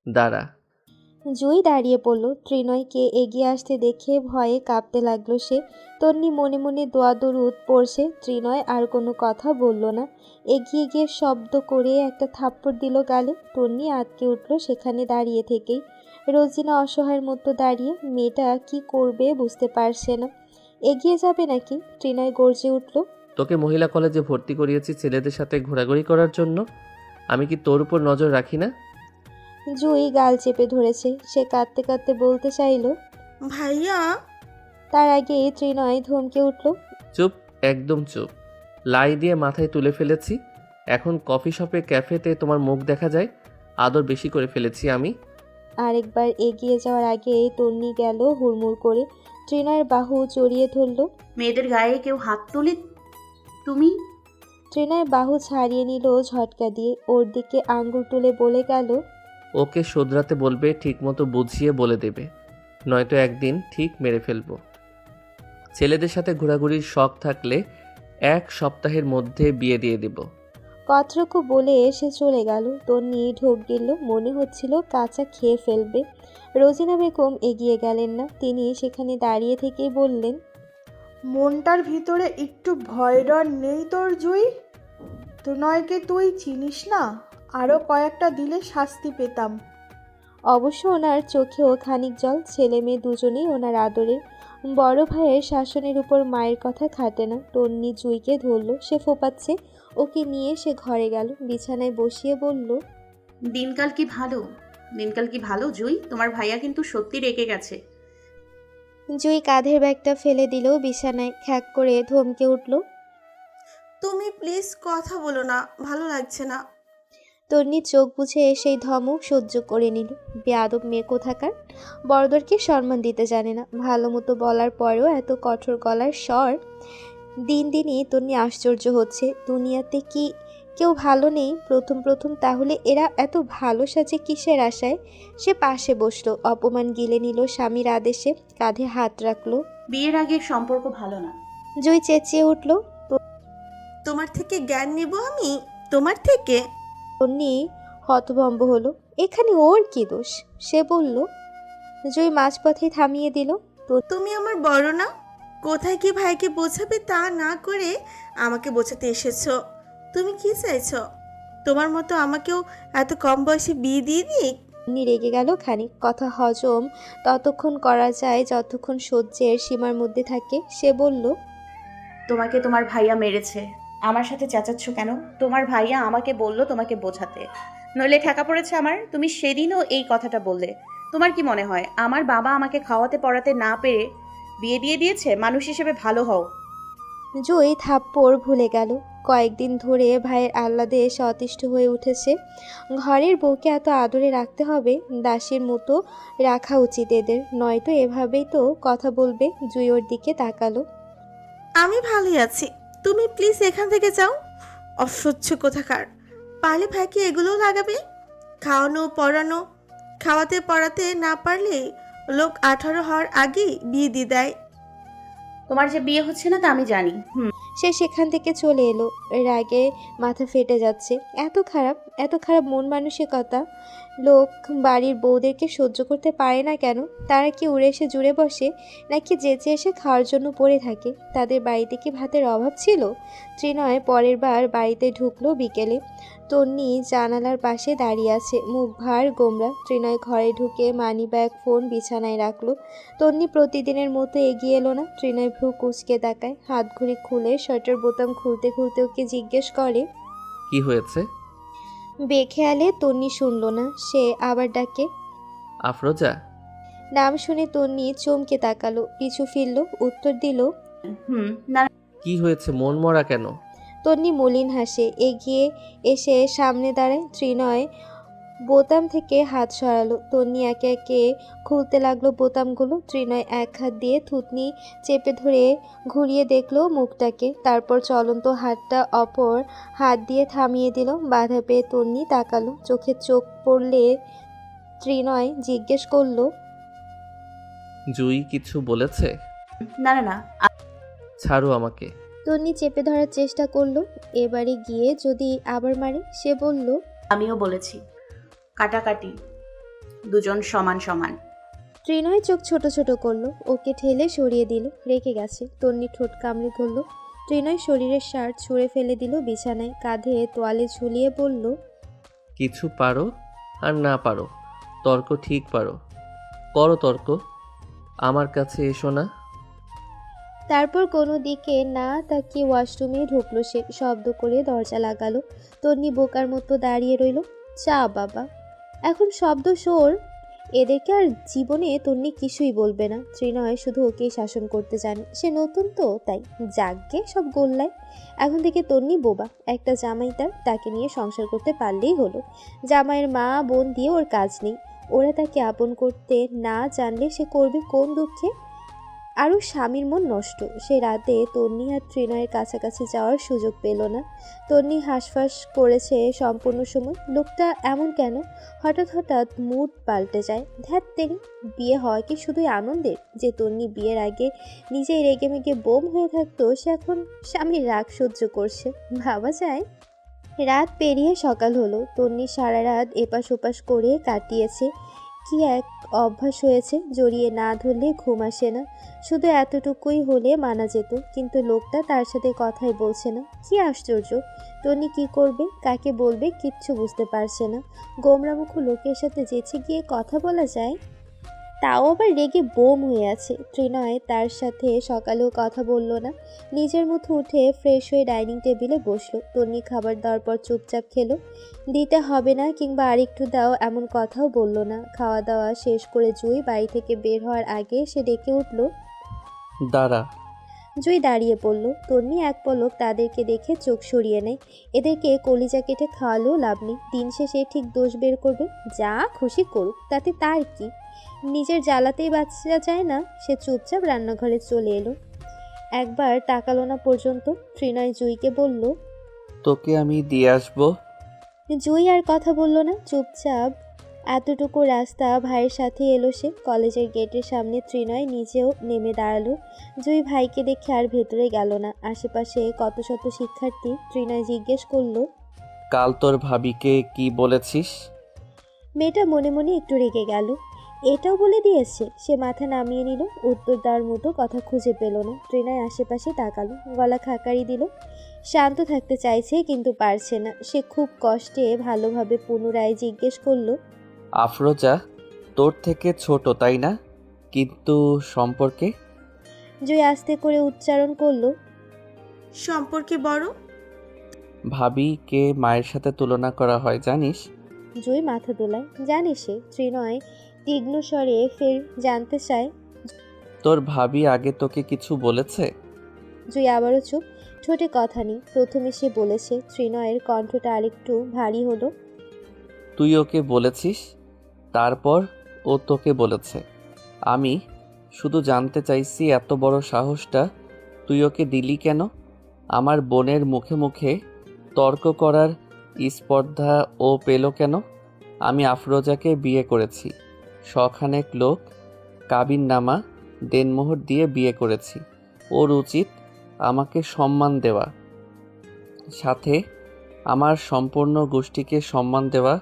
দাঁড়া। জুই দাঁড়িয়ে পড়ল। ত্রিনয়কে এগিয়ে আসতে দেখে ভয়ে কাঁপতে লাগলো সে। তন্নি মনে মনে দোয়া দরুদ পড়ছে। ত্রিনয় আর কোনো কথা বলল না। এগিয়ে গিয়ে শব্দ করে একটা থাপ্পড় দিল গালে। তন্নি আটকে উঠল সেখানে দাঁড়িয়ে থেকেই। রোজিনা অসহায়ের মতো দাঁড়িয়ে, মেয়েটা কি করবে বুঝতে পারছে না। এগিয়ে যাবে নাকি? ত্রিনয় গর্জে উঠল। তোকে মহিলা কলেজে ভর্তি করিয়েছি ছেলেদের সাথে ঘোরাঘুরি করার জন্য। আমি কি তোর উপর নজর রাখি না? জুই গাল চেপে ধরেছে। সে কাঁদতে কাঁদতে বলতে চাইল, ভাইয়া। তার আগে ত্রিনয় ধমকে উঠল। চুপ, একদম চুপ। লাই দিয়ে মাথায় তুলে ফেলেছি। এখন কফি শপে ক্যাফেতে তোমার মুখ দেখা যায়। আদর বেশি করে ফেলেছি আমি। আরেকবার এগিয়ে যাওয়ার আগে তন্নি গেল হুড়মুড় করে। ত্রিনয়ের বাহু জড়িয়ে ধরল। মেয়েদের গায়ে কেউ হাত তোলে? তুমি? ত্রিনয়ের বাহু ছাড়িয়ে নিল ঝটকা দিয়ে। ওর দিকে আঙ্গুল তুলে বলে গেল, ওকে শোধরাতে বলবে, ঠিকমতো বুঝিয়ে বলে দেবে, নয়তো একদিন ঠিক মেরে ফেলবো। ছেলেদের সাথে ঘোরাঘুরির শখ থাকলে 1 সপ্তাহের মধ্যে বিয়ে দিয়ে দেব। কতটুকু বলে এসে চলে গেল। তন্নি ঢোক গেল, মনে হচ্ছিল কাঁচা খেয়ে ফেলবে। রোজিনা বেগম এগিয়ে গেলেন না। তিনি সেখানে দাঁড়িয়ে থেকেই বললেন, মনটার ভিতরে একটু ভয় ডর নেই তোর জুই? তো নয়কে তুই চিনিস না? আরও কয়েকটা দিলে শাস্তি পেতাম। অবশ্য ওনার চোখেও খানিক জল। ছেলে মেয়ে দুজনেই ওনার আদরে। বড় ভাইয়ের শাসনের উপর মায়ের কথা খাটে না। তন্নি জুইকে ধরল, সে ফোপাচ্ছে। ওকে নিয়ে সে ঘরে গেল, বিছানায় বসিয়ে বলল, দিনকাল কি ভালো? দিনকাল কি ভালো জুই? তোমার ভাইয়া কিন্তু সত্যি রেগে গেছে। জুই কাঁধের ব্যাগটা ফেলে দিল বিছানায়। খ্যাক করে ধমকে উঠল। তুমি প্লিজ কথা বলো না, ভালো লাগছে না। তন্নি চোখ বুঝে সেই ধমক সহ্য করে নিল। বেয়াদব মেয়ে কোথাকার। বড়দেরকে সম্মান দিতে জানে না। ভালো মতো বলার পরেও এত কঠোর গলার স্বর। দিন দিনই তন্নি আশ্চর্য হচ্ছে। দুনিয়াতে কি কেউ ভালো নেই? প্রথম প্রথম তাহলে এরা এত ভালো সাজে কিসের আশায়? সে পাশে বসলো, অপমান গিলে নিল স্বামীর আদেশে। কাঁধে হাত রাখলো। বিয়ের আগের সম্পর্ক ভালো না। জুই চেঁচিয়ে উঠল। তোমার থেকে জ্ঞান নেব আমি? তোমার থেকে? তন্নি হতভম্ব হলো। এখানে ওর কি দোষ? সে বলল। জুই মাঝপথে থামিয়ে দিল। তুমি আমার বড় না? কোথায় কি ভাইকে বোঝাবে তা না করে আমাকে বোঝাতে এসেছো। তুমি কি চাইছো? তোমার মতো আমাকেও এত কম বয়সে বিয়ে দিয়ে দিক? তন্নি রেগে গেল খানিক। কথা হজম ততক্ষণ করা যায় যতক্ষণ সহ্যের সীমার মধ্যে থাকে। সে বলল, তোমাকে তোমার ভাইয়া মেরেছে। আমার সাথে চেঁচাচ্ছ কেন? তোমার ভাইয়া আমাকে বলল তোমাকে বোঝাতে, নইলে ঠেকা পড়েছে আমার। তুমি সেদিনও এই কথাটা বললে। তোমার কি মনে হয় আমার বাবা আমাকে খাওয়াতে পড়াতে না পেরে বিয়ে দিয়ে দিয়েছে? মানুষ হিসেবে ভালো হও। জুই থাপ্পড় ভুলে গেল। কয়েকদিন ধরে ভাইয়ের আহ্লাদে সে অতিষ্ঠ হয়ে উঠেছে। ঘরের বউকে এত আদরে রাখতে হবে, দাসীর মতো রাখা উচিত এদের, নয়তো এভাবেই তো কথা বলবে। জুই ওর দিকে তাকালো। আমি ভালোই আছি, তুমি প্লিজ এখান থেকে যাও। অসহ্য কোথাকার। পারলে ভাইকে এগুলোও লাগাবে। খাওয়ানো পড়ানো, খাওয়াতে পড়াতে না পারলে লোক 18 হওয়ার আগেই বিয়ে দিয়ে দেয়। তোমার যে বিয়ে হচ্ছে না তা আমি জানি। সে সেখান থেকে চলে এলো। রাগে মাথা ফেটে যাচ্ছে। এত খারাপ মন মানসিকতা। লোক বাড়ির বউদেরকে সহ্য করতে পারে না কেন? তারা কি উড়ে এসে জুড়ে বসে, নাকি যেচে এসে খাওয়ার জন্য পড়ে থাকে? তাদের বাড়িতে কি ভাতের অভাব ছিল? ত্রিনয় পরের বার বাড়িতে ঢুকলো বিকেলে। তন্নি জানালার পাশে দাঁড়িয়ে আছে, মুখ ভার গোমরা। ত্রিনয় ঘরে ঢুকে মানি ব্যাগ ফোন বিছানায় রাখলো। তন্নি প্রতিদিনের মতো এগিয়ে এলো না। ত্রিনয় ভ্রু কুঁচকে তাকায়। হাত ঘড়ি খুলে শার্টের বোতাম খুলতে খুলতে ওকে জিজ্ঞেস করে, কি হয়েছে? বেখেয়ালে তন্নি শুনল না। সে আবার ডাকে। আফরোজা। নাম শুনে তন্নি চমকে তাকালো, পিছু ফিরল, উত্তর দিল। না। কি হয়েছে, মন মরা কেন? তন্নি মলিন হাসে। এগিয়ে এসে সামনে দাঁড়ায়। ত্রিনয় বোতাম থেকে হাত সরালো। তন্নি একে একে খুলতে লাগলো বোতামগুলো। ত্রিনয় এক হাত দিয়ে থুতনি চেপে ধরে ঘুরিয়ে দেখলো মুখটাকে। তারপর চলন্ত হাতটা অপর হাত দিয়ে থামিয়ে দিল। বাধা পেয়ে তন্নি তাকালো। চোখে চোখ পড়লে ত্রিনয় জিজ্ঞেস করলো, জুই কিছু বলেছে? না না না। ছাড়ো আমাকে। তন্নি চেপে ধরার চেষ্টা করলো। এবারে গিয়ে যদি আবার মারে। সে বলল, আমিও বলেছি কাটাকাটি। দুজন সমান সমান। ত্রিনয় চোখ ছোট ছোট করলো, ওকে ঠেলে সরিয়ে দিল। রেখে গেছে। তন্নি ঠোঁট কামড়ে ধরল। ত্রিনয় শরীরের শার্ট ছুঁড়ে ফেলে দিল বিছানায়, কাঁধে তোয়ালে ঝুলিয়ে বলল, কিছু পারো আর না পারো, তর্ক ঠিক পারো, করো তর্ক, আমার কাছে এসো না। তারপর কোনো দিকে না তাকিয়ে ওয়াশরুমে ঢুকলো সে। শব্দ করে দরজা লাগালো। তন্নি বোকার মতো দাঁড়িয়ে রইল। চা বাবা, এখন শব্দ শোর। এদেরকে আর জীবনে তন্নি কিছুই বলবে না। ত্রিনয় শুধু ওকেই শাসন করতে জানে। সে নতুন তো, তাই যাকগে সব গোল্লায়। এখন থেকে তন্নি বোবা। একটা জামাই তাকে নিয়ে সংসার করতে পারলেই হলো। জামাইয়ের মা বোন দিয়ে ওর কাজ নেই। ওরা তাকে আপন করতে না জানলে সে করবে কোন দুঃখে? আরও স্বামীর মন নষ্ট। সে রাতে তন্নি আর ত্রিনয়ের কাছাকাছি যাওয়ার সুযোগ পেল না। তন্নি হাঁসফাঁস করেছে সম্পূর্ণ সময়। লোকটা এমন কেন? হঠাৎ হঠাৎ মুড পাল্টে যায়। ধ্যাত তেরি, বিয়ে হওয়া কি শুধুই আনন্দের? যে তন্নি বিয়ের আগে নিজেই রেগে মেগে বোম হয়ে থাকতো, সে এখন স্বামীর রাগ সহ্য করছে। ভাবা যায়? রাত পেরিয়ে সকাল হলো। তন্নি সারা রাত এপাশ ওপাশ করে কাটিয়েছে। কি এক অভ্যাস হয়েছে, জড়িয়ে না ধরলে ঘুম আসে না। শুধু এতটুকুই হলে মানা যেত, কিন্তু লোকটা তার সাথে কথাই বলছে না। কি আশ্চর্য! তন্নি কি করবে, কাকে বলবে, কিচ্ছু বুঝতে পারছে না। গোমরামুখ লোকের সাথে যেচে গিয়ে কথা বলা যায়? তাও আবার রেগে বোম হয়ে আছে। ত্রিনয় তার সাথে সকালেও কথা বলল না। নিজের মতো উঠে ফ্রেশ হয়ে ডাইনিং টেবিলে বসলো। তন্নি খাবার দেওয়ার পর চুপচাপ খেলো। দিতে হবে না কিংবা আরেকটু দাও এমন কথাও বলল না। খাওয়া দাওয়া শেষ করে জুই বাড়ি থেকে বের হওয়ার আগে সে ডেকে উঠল। দাঁড়া। জুই দাঁড়িয়ে পড়ল। তন্নি এক পলক তাদেরকে দেখে চোখ সরিয়ে নেয়। এদেরকে কলিজা কেটে খাওয়ালেও লাভ নেই। দিন শেষে ঠিক দোষ বের করবে। যা খুশি করুক, তাতে তার কি? নিজের জ্বালাতেই বাচ্চা যায় না। সে চুপচাপ রান্নাঘরে চলে এলো। একবার তাকালো না পর্যন্ত। ত্রিনয় জুইকে বলল। তোকে আমি দিয়ে আসবো। জুই আর কথা বলল না, চুপচাপ। এতটুকু রাস্তা ভাইয়ের সাথে এলো সে। কলেজের গেটের সামনে ত্রিনয় নিজেও নেমে দাঁড়ালো। জুই ভাইকে দেখে আর ভেতরে গেল না। আশেপাশে কত শত শিক্ষার্থী। ত্রিনয় জিজ্ঞেস করলো, কাল তোর ভাবিকে কি বলেছিস? মেয়েটা মনে মনে একটু রেগে গেল। এটাও বলে দিয়েছে? সে মাথা নামিয়ে নিল। উত্তর দেওয়ার মতো কথা খুঁজে পেল না। ত্রিনয় আশেপাশে তাকালো, গলা খাকারি দিল। শান্ত থাকতে চাইছে কিন্তু পারছে না। সে খুব কষ্টে ভালোভাবে পুনরায় জিজ্ঞেস করলো, আফরোজা তোর থেকে ছোট তাই না, কিন্তু সম্পর্কে? জয় আস্তে করে উচ্চারণ করলো, সম্পর্কে বড়। ভাবিকে মায়ের সাথে তুলনা করা হয় জানিস? জয় মাথা দোলায়। জানে সে। ত্রিনয় তীক্ষ্ণ স্বরে ফের জানতে চায়, তোর ভাবি আগে তোকে কিছু বলেছে? জয় আবারও চুপ। ঠোঁটে কথা নেই। প্রথমে সে বলেছে। ত্রিনয়ের কণ্ঠটা আরেকটু ভারী হলো। তুই ওকে বলেছিস? তারপর ও তোকে বলেছে? আমি শুধু জানতে চাইছি এত বড় সাহসটা তুই ওকে দিলি কেন? আমার বোনের মুখে মুখে তর্ক করার স্পর্ধা ও পেল কেন? আমি আফরোজাকে বিয়ে করেছি। শখানেক লোক কাবিননামা দেনমোহর দিয়ে বিয়ে করেছি। ওর উচিত আমাকে সম্মান দেওয়া, সাথে আমার সম্পূর্ণ গোষ্ঠীকে সম্মান দেওয়া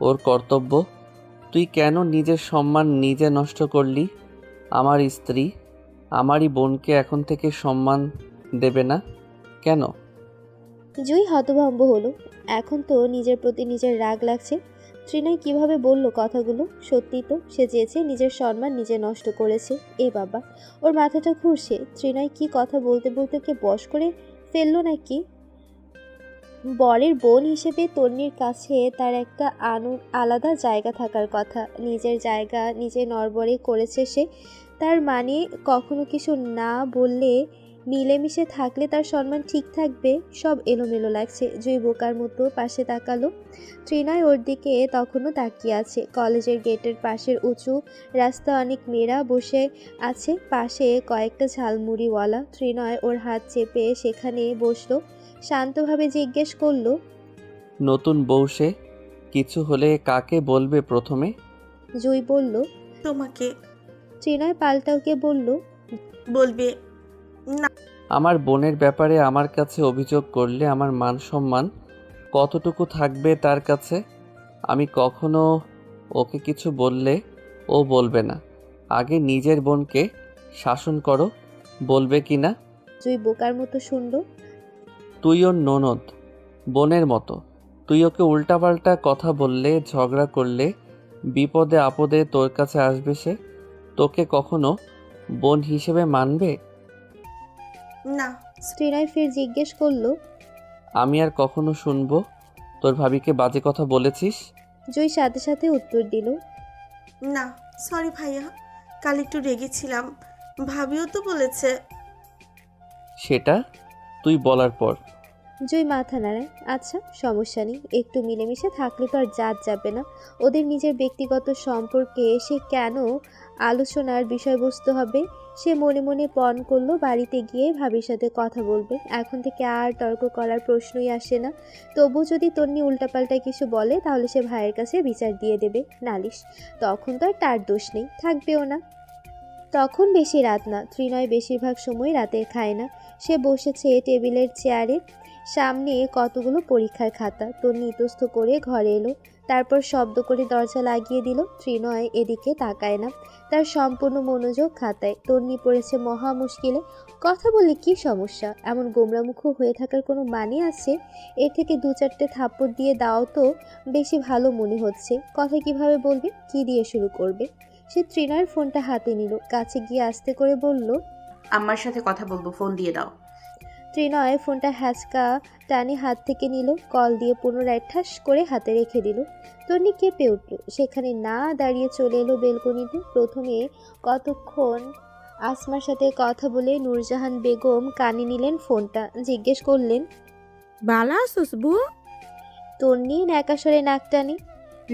ওর কর্তব্য। তুই কেন নিজের সম্মান নিজে নষ্ট করলি? আমার স্ত্রী, আমারই বোনকে এখন থেকে সম্মান দেবে না কেন? জুই হতভম্ব হলো। এখন তো নিজের প্রতি নিজের রাগ লাগছে। ত্রিনয় কিভাবে বলল কথাগুলো? সত্যি তো সে চেয়েছে নিজের সম্মান নিজে নষ্ট করেছে। এ বাবা, ওর মাথাটা ঘুরছে। ত্রিনয় কি কথা বলতে বলতে কে বশ করে ফেললো নাকি? বরের বোন হিসেবে তন্নির কাছে তার একটা আলাদা জায়গা থাকার কথা। নিজের জায়গা নিজে নড়বড়ে করেছে সে। তার মানে কখনো কিছু না বললে, মিলেমিশে থাকলে তার সম্মান ঠিক থাকবে। সব এলোমেলো লাগছে। জুই বোকার মতো পাশে তাকালো। ত্রিনয় ওর দিকে তখনও তাকিয়ে আছে। কলেজের গেটের পাশের উঁচু রাস্তা, অনেক মেয়েরা বসে আছে। পাশে কয়েকটা ঝালমুড়িওয়ালা। ত্রিনয় ওর হাত চেপে সেখানে বসলো। শান্তভাবে জিজ্ঞেস করলো, নতুন বউ সে, কিছু হলে কাকে বলবে প্রথমে? জুই বলল, তোমাকে ত্রিনয় পাল্টা ওকে বলল, বলবে। আমার বোনের ব্যাপারে আমার কাছে অভিযোগ করলে আমার মান সম্মান কতটুকু থাকবে তার কাছে? আমি কখনো ওকে কিছু বললে ও বলবে না। আগে নিজের বোনকে শাসন করো, বলবে কি না? জুই বোকার মতো শুনলো। তুই ওর ননদ, বোনের মতো। তুই ওকে উল্টাপাল্টা কথা বললে, ঝগড়া করলে, বিপদে আপদে তোর কাছে আসবে সে। তোকে কখনো বোন হিসেবে মানবে? না। ত্রিনয় ফের জিজ্ঞেস করলো। আমি আর কখনো শুনবো তোর ভাবিকে বাজে কথা বলেছিস? জুই সাথে সাথে উত্তর দিল। না, সরি ভাইয়া, কাল একটু রেগেছিলাম। ভাবিও তো বলেছে। সেটা তুই বলার পর। জুই মাথা নাড়ায়। আচ্ছা, সমস্যা নেই, একটু মিলেমিশে থাকলে তো আর জাত যাবে না। ওদের নিজের ব্যক্তিগত সম্পর্কে সে কেন আলোচনার বিষয়বস্তু হবে? সে মনে মনে পণ করলো বাড়িতে গিয়ে ভাবির সাথে কথা বলবে। এখন থেকে আর তর্ক করার প্রশ্নই আসে না। তবু যদি তন্নি উল্টাপাল্টা কিছু বলে তাহলে সে ভাইয়ের কাছে বিচার দিয়ে দেবে, নালিশ। তখন তো আর তার দোষ নেই, থাকবেও না। তখন বেশি রাত না। ত্রিনয় বেশিরভাগ সময় রাতে খায় না। সে বসেছে টেবিলের চেয়ারে, সামনে কতগুলো পরীক্ষার খাতা। তন্নি ইতস্ত করে ঘরে এলো, তারপর শব্দ করে দরজা লাগিয়ে দিল। ত্রিনয় এদিকে তাকায় না, তার সম্পূর্ণ মনোযোগ খাতায়। তন্নি পড়েছে মহা মুশকিলে। কথা বললে কি সমস্যা? এমন গোমরামুখ হয়ে থাকার কোনো মানে আছে? এর থেকে 2-4টে থাপ্পড় দিয়ে দাও তো বেশি ভালো মনে হচ্ছে। কথা কিভাবে বলবে, কি দিয়ে শুরু করবে? সে ত্রিনয়ের ফোনটা হাতে নিল, কাছে গিয়ে আস্তে করে বলল। আম্মার সাথে কথা বলবো, ফোন দিয়ে দাও। ত্রিনয় ফোনটা হ্যাচকা টানে হাত থেকে নিল, কল দিয়ে পুনরায় ঠাস করে হাতে রেখে দিল। তন্নি কেঁপে উঠল, সেখানে না দাঁড়িয়ে চলে এলো বেলকনিতে। প্রথমে কতক্ষণ আসমার সাথে কথা বলে নূরজাহান বেগম কানে নিলেন ফোনটা, জিজ্ঞেস করলেন। বালা আসোস বু? তন্নি ন্যাকাশরে নাক টানে।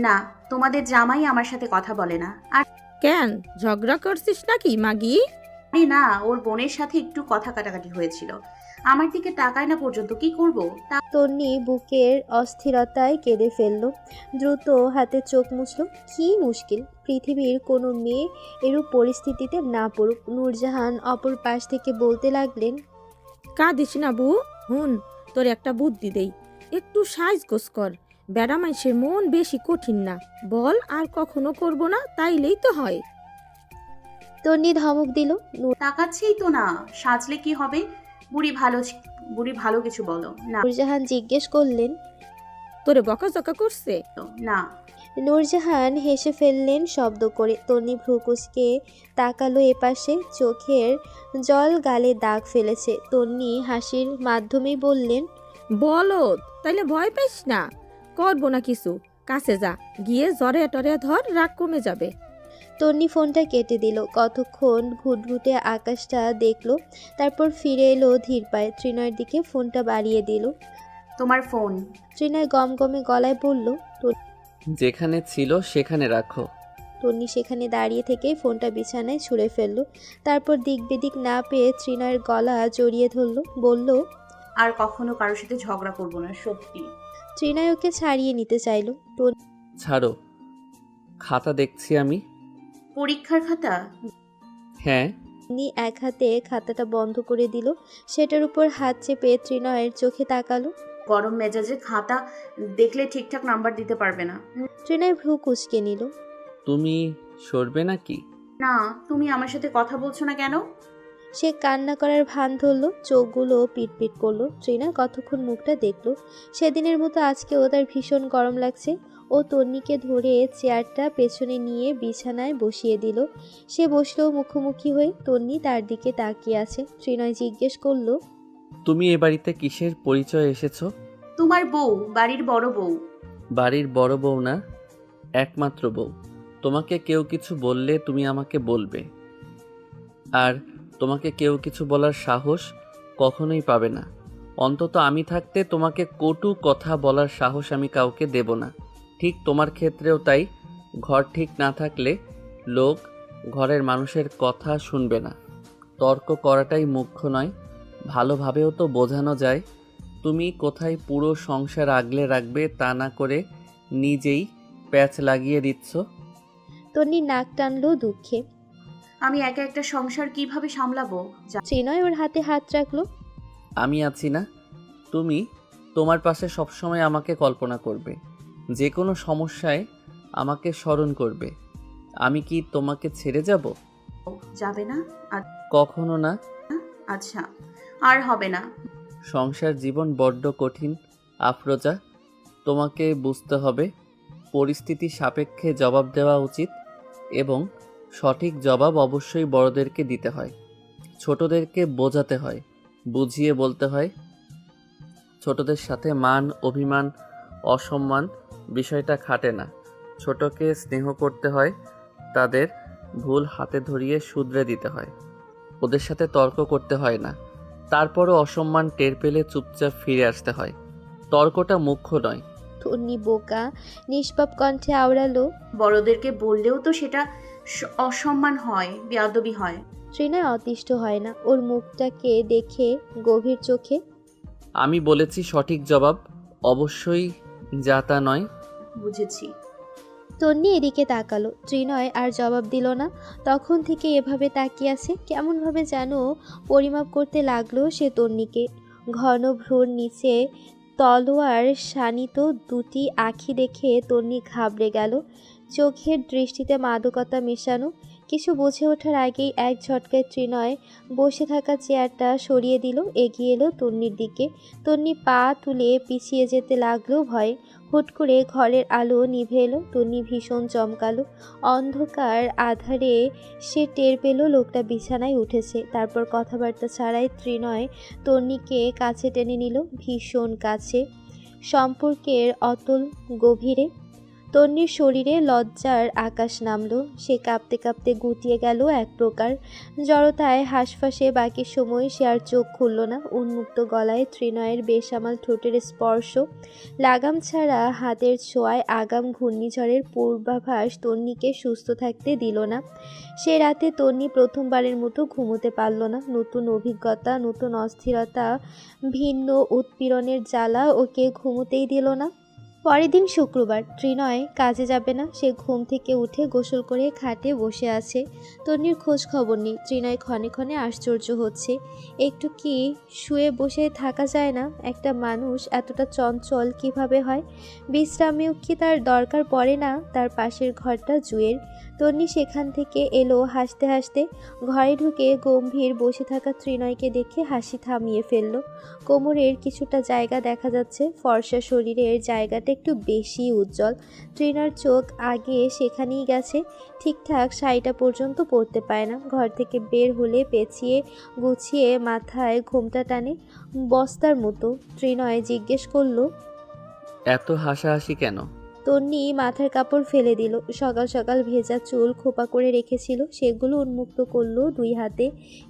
না, তোমাদের জামাই আমার সাথে কথা বলে না। আর কেন, ঝগড়া করছিস নাকি মাগি? আরে না, ওর বোনের সাথে একটু কথা কাটাকাটি হয়েছিল। আমার দিকে তাকায় না পর্যন্ত, কি করব? তন্নি বুকের অস্থিরতায় কেঁদে ফেলল, দ্রুত হাতে চোখ মুছল। কি মুশকিল, পৃথিবীর কোনো মেয়ে এরূপ পরিস্থিতিতে না পড়ুক। নূরজাহান অপর পাশ থেকে বলতে লাগলেন। কাঁদিস না বু, হুন তোর একটা বুদ্ধি দেই, একটু সাইজ গোস কর। বেড়া মানুষের মন বেশি কঠিন না, বল আর কখনো করব না, তাইলেই তো হয়। তন্নি ধমক দিল। তাকাচ্ছেই তো না, সাজলে কি হবে? বুড়ি ভালো কিছু বলো না। নূরজাহান জিজ্ঞেস করলেন। তোরে বকাঝকা করছে? না। নূরজাহান হেসে ফেললেন শব্দ করে। তন্নি ভ্রুকুচকে তাকালো এপাশে, চোখের জল গালে দাগ ফেলেছে। তন্নি হাসির মাধ্যমেই বললেন। বলো, তাইলে ভয় পাইস না, করবো না কিছু। কাছে যা, গিয়ে জ্বরে টরে ধর, রাগ কমে যাবে। তন্নি ফোনটা কেটে দিল। কতক্ষণ ঘুটঘুটে আকাশটা দেখলো, তারপর ফিরে এলো ধীর পায়ে। ত্রিনয়ের দিকে ফোনটা বাড়িয়ে দিল। তোমার ফোন। ত্রিনয় গমগমে গলায় বলল। যেখানে ছিল সেখানে রাখো। তন্নি সেখানে দাঁড়িয়ে থেকে ফোনটা বিছানায় ছুঁড়ে ফেলল, তারপর দিক বেদিক না পেয়ে ত্রিনয়ের গলা জড়িয়ে ধরল, বলল। আর কখনো কারোর সাথে ঝগড়া করব না, সত্যি। ত্রিনয় ওকে ছাড়িয়ে নিতে চাইল। ছাড়ো, খাতা দেখছি আমি। পরীক্ষার খাতা? হ্যাঁ। তন্নি এক হাতে খাতাটা বন্ধ করে দিল, সেটার উপর হাত চেপে ত্রিনয়ের চোখে তাকালো। গরম মেজাজে খাতা দেখলে ঠিকঠাক নাম্বার দিতে পারবে না। ত্রিনয় ভ্রু কুঁচকে নিল। তুমি সরবে নাকি? না, তুমি আমার সাথে কথা বলছো না কেন? সে কান্না করার ভান ধরল, চোখগুলো পিটপিট করলো। ত্রিনয় কতক্ষণ মুখটা দেখলো। সেদিনের মতো আজকেও তার ভীষণ গরম লাগছে। ও তন্নিকে ধরে চেয়ারটা পেছনে নিয়ে বিছানায় বসিয়ে দিল। সে বসলেও মুখোমুখি হয়ে। তন্নি তার দিকে তাকিয়ে আছে। ত্রিনয় জিজ্ঞেস করলো। তুমি এ বাড়িতে কিসের পরিচয় এসেছো? তোমার বউ, বাড়ির বড় বউ। বাড়ির বড় বউ না, একমাত্র বউ। তোমাকে কেউ কিছু বললে তুমি আমাকে বলবে, আর তোমাকে কেউ কিছু বলার সাহস কখনোই পাবে না। অন্তত আমি থাকতে তোমাকে কটু কথা বলার সাহস আমি কাউকে দেব না। ঠিক তোমার ক্ষেত্রেও তাই। ঘর ঠিক না থাকলে লোক ঘরের মানুষের কথা শুনবে না। তর্ক করাটাই মুখ্য নয়, ভালোভাবেও তো বোঝানো যায়। তুমি কোথায় পুরো সংসার আগলে রাখবে তা না করে নিজেই প্যাচ লাগিয়ে দিচ্ছ। তন্নি নাক টানলো দুঃখে। আমি একা একটা সংসার কিভাবে সামলাবো? ত্রিনয় ওর হাতে হাত রাখলো। আমি আছি না, তুমি তোমার পাশে সবসময় আমাকে কল্পনা করবে। যে কোনো সমস্যায় আমাকে স্মরণ করবে। আমি কি তোমাকে ছেড়ে যাব? যাবে না? কখনো না। আচ্ছা, আর হবে না। সংসার জীবন বড্ড কঠিন আফরোজা। তোমাকে বুঝতে হবে পরিস্থিতি সাপেক্ষে জবাব দেওয়া উচিত, এবং সঠিক জবাব অবশ্যই বড়দেরকে দিতে হয়। ছোটদেরকে বোঝাতে হয়, বুঝিয়ে বলতে হয়। ছোটদের সাথে মান অভিমান অসম্মান বিষয়টা খাটে না। ছোটকে স্নেহ করতে হয়, তাদের ভুল হাতে ধরিয়ে শুধরে দিতে হয়। ওদের সাথে তর্ক করতে হয় না। তারপরও অসম্মান টের পেলে চুপচাপ ফিরে আসতে হয়। তর্কটা মুখ্য নয়। তন্নি বোকা নিষ্পাপ কণ্ঠে আওড়ালো। বড়দেরকে বললেও তো সেটা অসম্মান হয়, বেয়াদবি হয়। ত্রিনয় অতিষ্ঠ হয় না, ওর মুখটাকে দেখে গভীর চোখে। আমি বলেছি সঠিক জবাব, অবশ্যই যা তা নয়। বুঝেছি। তন্নি এদিকে তাকালো। ত্রিনয় আর জবাব দিল না। তখন থেকে এভাবে তাকিয়ে আছে, কেমনভাবে যেন পরিমাপ করতে লাগলো সে তন্নিকে। ঘন ভ্রুর নিচে তলোয়ার শানিত দুটি আঁখি দেখে তন্নি ঘাবড়ে গেল। চোখের দৃষ্টিতে মাদকতা মেশানো। কিছু বুঝে ওঠার আগেই এক ঝটকায় ত্রিনয় বসে থাকা চেয়ারটা সরিয়ে দিল, এগিয়ে এলো তন্নির দিকে। তন্নি পা তুলে পিছিয়ে যেতে লাগলো ভয়ে। হুট করে ঘরের আলো নিভে এলো। তন্নি ভীষণ চমকালো। অন্ধকার আধারে সে টের পেল লোকটা বিছানায় উঠেছে। তারপর কথাবার্তা ছাড়াই ত্রিনয় তন্নিকে কাছে টেনে নিল, ভীষণ কাছে, সম্পর্কের অতল গভীরে। তন্নির শরীরে লজ্জার আকাশ নামলো। সে কাঁপতে কাঁপতে গুটিয়ে গেল এক প্রকার। জড়তায় হাঁসফাঁসে বাকি সময় সে আর চোখ খুলল না। উন্মুক্ত গলায় ত্রিনয়ের বেসামাল ঠোঁটের স্পর্শ, লাগাম ছাড়া হাতের ছোঁয়ায় আগাম ঘূর্ণিঝড়ের পূর্বাভাস তন্নিকে সুস্থ থাকতে দিল না। সে রাতে তন্নি প্রথমবারের মতো ঘুমোতে পারল না। নতুন অভিজ্ঞতা, নতুন অস্থিরতা, ভিন্ন উৎপীড়নের জ্বালা ওকে ঘুমোতেই দিল না। পরের দিন শুক্রবার। ত্রিনয় কাজে যাবে না। সে ঘুম থেকে উঠে গোসল করে খাটে বসে আছে। তন্নির খোঁজ খবর নেই। ত্রিনয় ক্ষণে ক্ষণে আশ্চর্য হচ্ছে। একটু কি শুয়ে বসে থাকা যায় না? একটা মানুষ এতটা চঞ্চল কিভাবে হয়? বিশ্রামেও কি তার দরকার পড়ে না? তার পাশের ঘরটা জুয়ের। তন্নি সেখান থেকে এলো হাসতে হাসতে। ঘরে ঢুকে গম্ভীর বসে থাকা ত্রিনয়কে দেখে হাসি থামিয়ে ফেলল। কোমরের কিছুটা জায়গা দেখা যাচ্ছে। ফর্সা শরীরের জায়গাটা একটু বেশি উজ্জ্বল। ট্রিনার চোখ আগে সেখানেই গেছে। ঠিকঠাক শাড়িটা পর্যন্ত পরতে পায় না। ঘর থেকে বের হলে পেঁচিয়ে গুছিয়ে মাথায় ঘোমটা টানে বস্তার মতো। ত্রিনয় জিজ্ঞেস করলো, এত হাসাহাসি কেন? তন্নি মাথার কাপড় ফেলে দিল। সকাল সকাল ভেজা চুল খোপা করে রেখেছিল, সেগুলো উন্মুক্ত করলো দুই হাতে।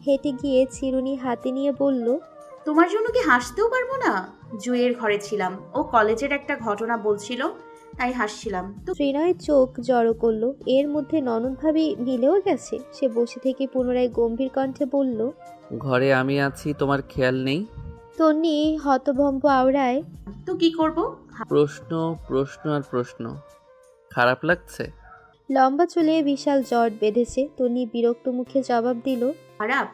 হেঁটে গিয়ে চিরুনি হাতে নিয়ে বলল, তোমার জন্য কি হাসতেও পারবো না? জুয়ের ঘরে ছিলাম, ও কলেজের একটা ঘটনা বলছিল, তাই হাসছিলাম। তো ত্রিনয় চোখ জড়ো করলো। এর মধ্যে ননদ ভাবি মিলেও গেছে। সে বসে থেকে পুনরায় গম্ভীর কণ্ঠে বলল, ঘরে আমি আছি, তোমার খেয়াল নেই? তন্নি হতভম্ব আওড়ায়, তো কি করব? প্রশ্ন প্রশ্ন আর প্রশ্ন। খারাপ লাগছে? লম্বা চুলে বিশাল জট বেঁধেছে। তন্নি বিরক্ত মুখে জবাব দিল। খারাপ?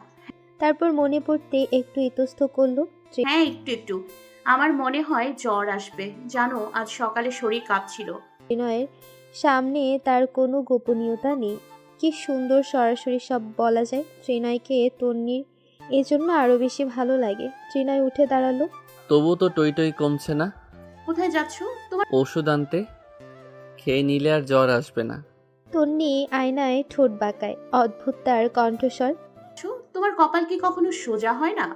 তারপর মনে পড়তে একটু ইতস্ত করলো। হ্যাঁ, একটু একটু। আমার মনে হয় জ্বর আসবে। জানো, আজ সকালে শরীর কাঁপছিল। ত্রিনয়ের সামনে তার কোনো গোপনীয়তা নেই। কি সুন্দর সরাসরি সব বলা যায়। ত্রিনয়কে তন্নির এজন্য আরও বেশি ভালো লাগে। ত্রিনয় উঠে দাঁড়ালো। তবু তো টই টই কমছে না। কোথায় যাচ্ছ? তোমার ওষুধ আনতে। খেয়ে নিলে আর জ্বর আসবে না। তন্নি আয়নায় ঠোঁট বাঁকায়। অদ্ভুত তার কণ্ঠস্বর। তোমার কপাল কি কখনো সোজা হয় না?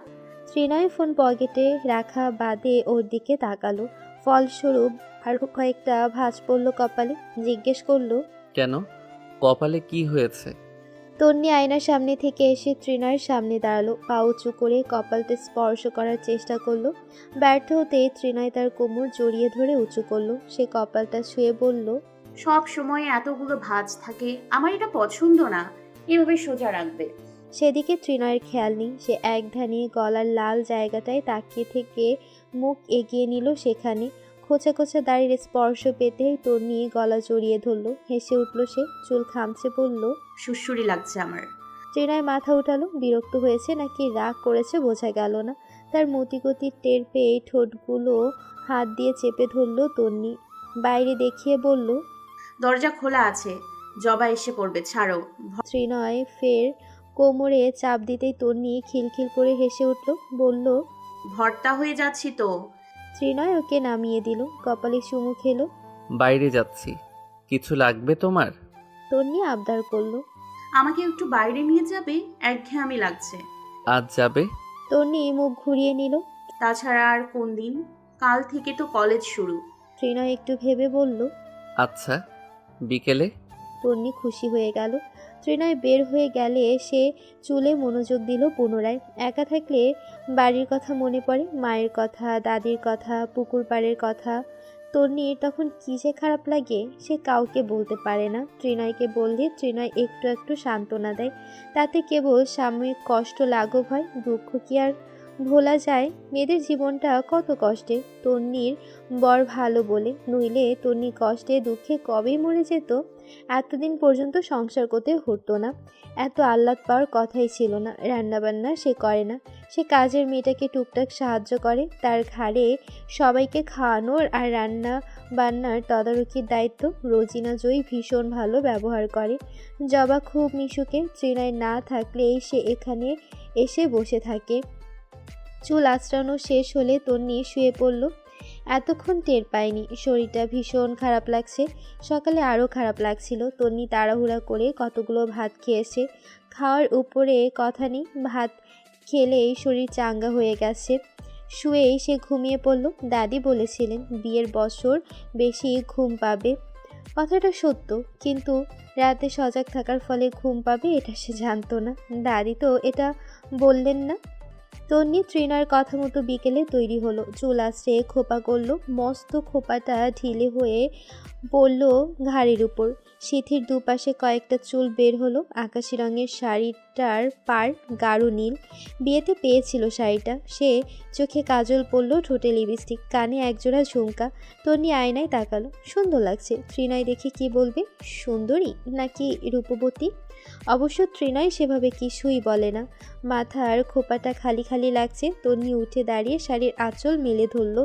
ত্রিনয় ফোন পকেটে রাখা বাদে ওর দিকে তাকালো। ফলস্বরূপ আরও কয়েকটা ভাঁজ পড়ল কপালে। জিজ্ঞেস করলো, কেন? কপালে কি হয়েছে? তন্নি আয়নার সামনে থেকে এসে ত্রিনয়ের সামনে দাঁড়ালো। পা উঁচু করে কপালটা স্পর্শ করার চেষ্টা করলো। ব্যর্থ হতে ত্রিনয় তার কোমর জড়িয়ে ধরে উঁচু করলো। সে কপালটা ছুঁয়ে বলল, সব সময় এতগুলো ভাঁজ থাকে, আমার এটা পছন্দ না। এভাবে সোজা রাখবে। সেদিকে ত্রিনয়ের খেয়াল নেই। সে এক ধ্যানে গলার লাল জায়গাটায় তাকিয়ে থেকে মুখ এগিয়ে নিল সেখানে। খোঁচা খোঁচা দাড়ির স্পর্শ পেতেই তন্নি গলা জড়িয়ে ধরল। হেসে উঠল সে, চুল খামচে বলল, সুড়সুড়ি লাগছে আমার। ত্রিনয় মাথা উঠালো। বিরক্ত হয়েছে নাকি রাগ করেছে বোঝা গেল না। তার মতিগতি টের পেয়ে ঠোঁটগুলো হাত দিয়ে চেপে ধরল তন্নি। বাইরে দেখিয়ে বলল, দরজা খোলা আছে, জবা এসে পড়বে, ছাড়ো। ত্রিনয় ফের কোমরে চাপ দিতেই তন্নি খিলখিল করে হেসে উঠল, বলল। ভর্তা হয়ে যাচ্ছি তো। ত্রিনয় ওকে নামিয়ে দিল, কপালে চুমু খেলো। বাইরে যাচ্ছি, কিছু লাগবে তোমার? তন্নি আবদার করলো। আমাকে একটু বাইরে নিয়ে যাবে, একঘেয়েমি লাগছে। আজ যাবে? তন্নি মুখ ঘুরিয়ে নিল। তাছাড়া আর কোন দিন? কাল থেকে তো কলেজ শুরু। ত্রিনয় একটু ভেবে বলল। আচ্ছা, বিকেলে? তন্নি খুশি হয়ে গেল। ত্রিনয় বের হয়ে গেলে সে চুলে মনোযোগ দিল পুনরায়। একা থাকলে বাড়ির কথা মনে পড়ে, মায়ের কথা, দাদির কথা, পুকুর পাড়ের কথা। তন্নির তখন কী যে খারাপ লাগে, সে কাউকে বলতে পারে না। ত্রিনয়কে বললে ত্রিনয় একটু একটু সান্ত্বনা দেয়, তাতে কেবল সাময়িক কষ্ট লাঘব হয়। দুঃখ কি আর ভোলা যায়? মেয়েদের জীবনটা কত কষ্টে। তন্নির বর ভালো বলে, নইলে তন্নি কষ্টে দুঃখে কবেই মরে যেত। এতদিন পর্যন্ত সংসার করতে হতো না, এত আহ্লাদ পাওয়ার কথাই ছিল না। রান্নাবান্না সে করে না, সে কাজের মেয়েটাকে টুকটাক সাহায্য করে। তার ঘাড়ে সবাইকে খাওয়ানোর আর রান্না বান্নার তদারকির দায়িত্ব। রোজিনা জয়ী ভীষণ ভালো ব্যবহার করে, জবা খুব মিশুকে। ত্রিনয় না থাকলেই সে এখানে এসে বসে থাকে। চুল আঁচড়ানো শেষ হলে তন্নি শুয়ে পড়ল। এতক্ষণ টের পায়নি, শরীরটা ভীষণ খারাপ লাগছে। সকালে আরও খারাপ লাগছিল। তন্নি তাড়াহুড়া করে কতগুলো ভাত খেয়েছে, খাওয়ার উপরে কথা নেই। ভাত খেলেই শরীর চাঙ্গা হয়ে গেছে। শুয়েই সে ঘুমিয়ে পড়ল। দাদি বলেছিলেন বিয়ের বছর বেশি ঘুম পাবে, কথাটা সত্য, কিন্তু রাতে সজাগ থাকার ফলে ঘুম পাবে এটা সে জানতো না। দাদি তো এটা বললেন না। তন্নি ত্রিনয়ের কথা মতো বিকেলে তৈরি হলো। চুল আঁচড়ে খোপা করলো, মস্ত খোপাটা ঢিলে হয়ে পড়ল ঘাড়ের উপর। সিথির দুপাশে কয়েকটা চুল বের হলো। আকাশি রঙের শাড়িটার পাড় গাঢ় নীল, বিয়েতে পেয়েছিল শাড়িটা। সে চোখে কাজল পরলো, ঠোঁটে লিপস্টিক, কানে একজোড়া ঝুমকা। তন্নি আয়নায় তাকালো, সুন্দর লাগছে। ত্রিনয় দেখে কি বলবে, সুন্দরী নাকি রূপবতী? অবশ্য ত্রিনয় সেভাবে কিছুই বলে না। মাথার খোপাটা খালি খালি লাগছে। তন্নি উঠে দাঁড়িয়ে শাড়ির আঁচল মেলে ধরল,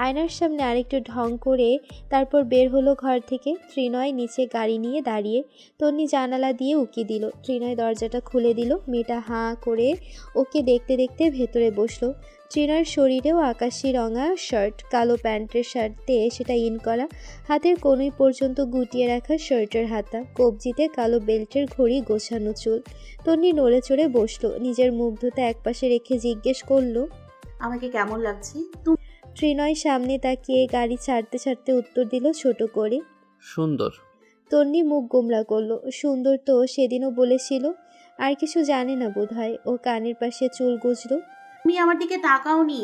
আয়নার সামনে আরেকটু ঢং করে তারপর বের হলো ঘর থেকে। ত্রিনয় নিচে গাড়ি নিয়ে দাঁড়িয়ে। তন্নি জানালা দিয়ে উকি দিল। ত্রিনয় দরজাটা খুলে দিল। মেয়েটা হাঁ করে ওকে দেখতে দেখতে ভেতরে বসলো। ত্রিনয়ের শরীরেও আকাশি রঙা শার্ট, কালো প্যান্টের সাথে সেটা ইন করা, হাতের কনুই পর্যন্ত গুটিয়ে রাখা শার্টের হাতা, কবজিতে কালো বেল্টের ঘড়ি, গোছানো চুল। তন্নি নড়ে চড়ে বসলো, নিজের মুগ্ধতা একপাশে রেখে জিজ্ঞেস করলো, আমাকে কেমন লাগছে? ত্রিনয় সামনে তাকিয়ে গাড়ি ছাড়তে ছাড়তে উত্তর দিল ছোট করে, সুন্দর। তন্নি মুখ গোমড়া করলো। সুন্দর তো সেদিনও বলেছিল। আর কিছু জানে না বোধহয়। ও কানের পাশে চুল গুজলো। তুমি আমার দিকে তাকাওনি,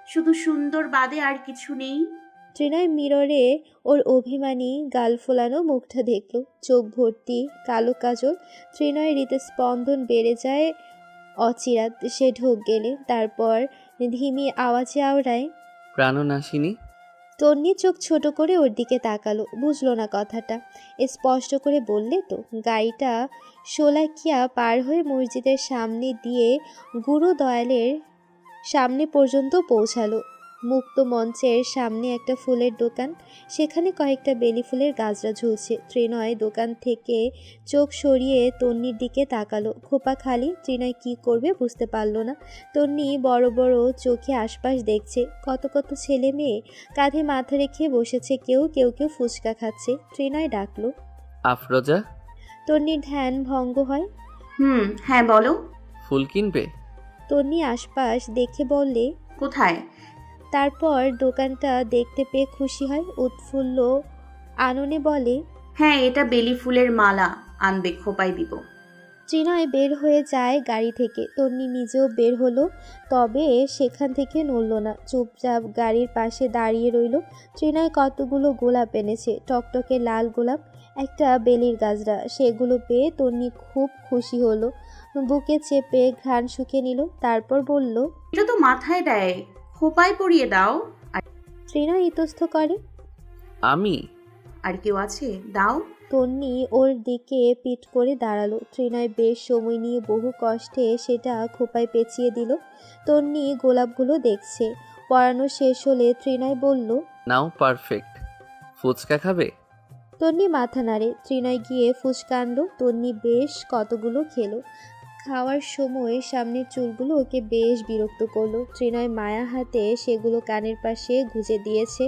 শুধু সুন্দর বাদে আর কিছু নেই। ত্রিনয় মিররে ওর অভিমানী গাল ফোলানো মুখটা দেখল, চোখ ভর্তি কালো কাজল। ত্রিনয়ের হৃদস্পন্দন বেড়ে যায় অচিরাত। সে ঢোক গেলে, তারপর ধিমি আওয়াজে আওড়ায়, প্রাণনাশিনী। তন্নি চোখ ছোট করে ওর দিকে তাকালো, বুঝলো না কথাটা। স্পষ্ট করে বললে তো। গাড়িটা শোলাকিয়া পার হয়ে মসজিদের সামনে দিয়ে গুরু দয়ালের সামনে পর্যন্ত পৌঁছালো। মুক্ত মঞ্চের সামনে একটা ফুলের দোকান, সেখানে কয়েকটা বেলি ফুলের গাজরা ঝুলছে। ত্রিনয় দোকান থেকে চোখ সরিয়ে তন্নির দিকে তাকালো। খোপা খালি। ত্রিনয় কি করবে বুঝতে পারল না। তন্নি বড় বড় চোখে আশপাশ দেখছে, কত কত ছেলে মেয়ে কাঁধে মাথা রেখে বসেছে, কেউ কেউ কেউ ফুচকা খাচ্ছে। ত্রিনয় ডাকলো, আফরোজা। তন্নির ধ্যান ভঙ্গ হয়। হ্যাঁ বলো। ফুল কিনবে? তন্নি আশপাশ দেখে বললে, কোথায়? তারপর দোকানটা দেখতে পেয়ে খুশি হয়, উৎফুল্ল আননে বলে, হ্যাঁ, এটা বেলি ফুলের মালা আনবে, খোপায় দিব। ত্রিনয় বের হয়ে যায় গাড়ি থেকে। তন্নি নিজেও বের হলো, তবে সেখান থেকে নড়ল না, চুপচাপ গাড়ির পাশে দাঁড়িয়ে রইল। ত্রিনয় কতগুলো গোলাপ এনেছে, টকটকে লাল গোলাপ, একটা বেলির গাজরা। সেগুলো পেয়ে তন্নি খুব খুশি হলো, বুকে চেপে ঘ্রাণ শুকে নিল। তারপর বলল, এটা তো মাথায় দেয়, খোপায় পরিয়ে দাও। ত্রিনয় ইতস্ত করে, আমি? আর কেউ আছে? দাও। তন্নি ওর দিকে পিঠ করে দাঁড়ালো। ত্রিনয় বেশ সময় নিয়ে বহু কষ্টে সেটা খোপায় পেঁচিয়ে দিল। তন্নি গোলাপগুলো দেখছে। পরানো শেষ হলে ত্রিনয় বলল, নাও পারফেক্ট। ফুচকা খাবে? তন্নি মাথা নাড়ে। ত্রিনয় গিয়ে ফুচকা আনলো। তন্নি বেশ কতগুলো খেলো। খাওয়ার সময় সামনের চুলগুলো ওকে বেশ বিরক্ত করলো। ত্রিনয় মায়া হাতে সেগুলো কানের পাশে গুজে দিয়েছে।